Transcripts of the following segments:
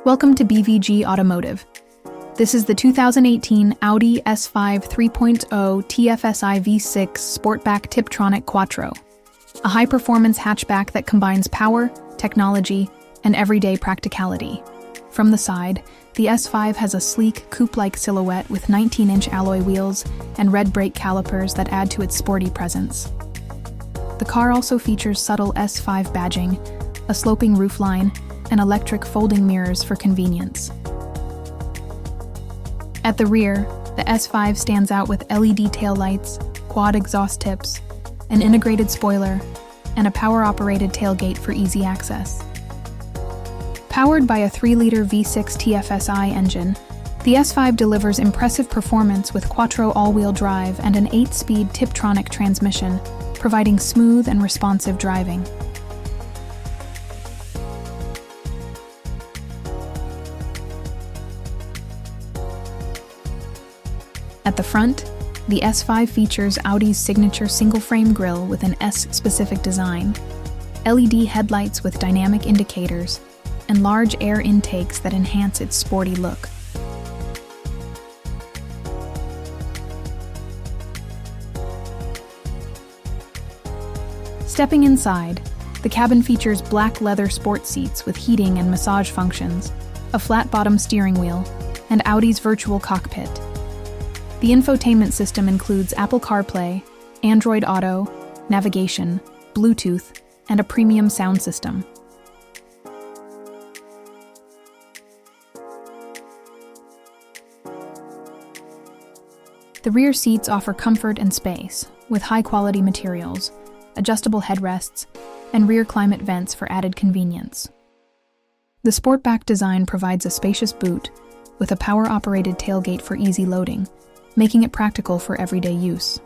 Welcome to BVG Automotive. This is the 2018 Audi S5 3.0 TFSI V6 Sportback Tiptronic quattro, a high-performance hatchback that combines power, technology, and everyday practicality. From the side, the S5 has a sleek, coupe-like silhouette with 19-inch alloy wheels and red brake calipers that add to its sporty presence. The car also features subtle S5 badging, a sloping roofline, and electric folding mirrors for convenience. At the rear, the S5 stands out with LED taillights, quad exhaust tips, an integrated spoiler, and a power-operated tailgate for easy access. Powered by a 3-liter V6 TFSI engine, the S5 delivers impressive performance with quattro all-wheel drive and an 8-speed Tiptronic transmission, providing smooth and responsive driving. At the front, the S5 features Audi's signature single-frame grille with an S-specific design, LED headlights with dynamic indicators, and large air intakes that enhance its sporty look. Stepping inside, the cabin features black leather sport seats with heating and massage functions, a flat-bottom steering wheel, and Audi's virtual cockpit. The infotainment system includes Apple CarPlay, Android Auto, navigation, Bluetooth, and a premium sound system. The rear seats offer comfort and space, with high-quality materials, adjustable headrests, and rear climate vents for added convenience. The Sportback design provides a spacious boot, with a power-operated tailgate for easy loading, making it practical for everyday use.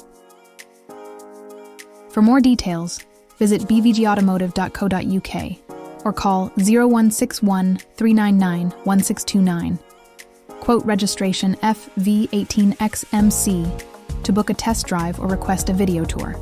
For more details, visit bvgautomotive.co.uk or call 0161 399 1629. Quote registration FV18XMC to book a test drive or request a video tour.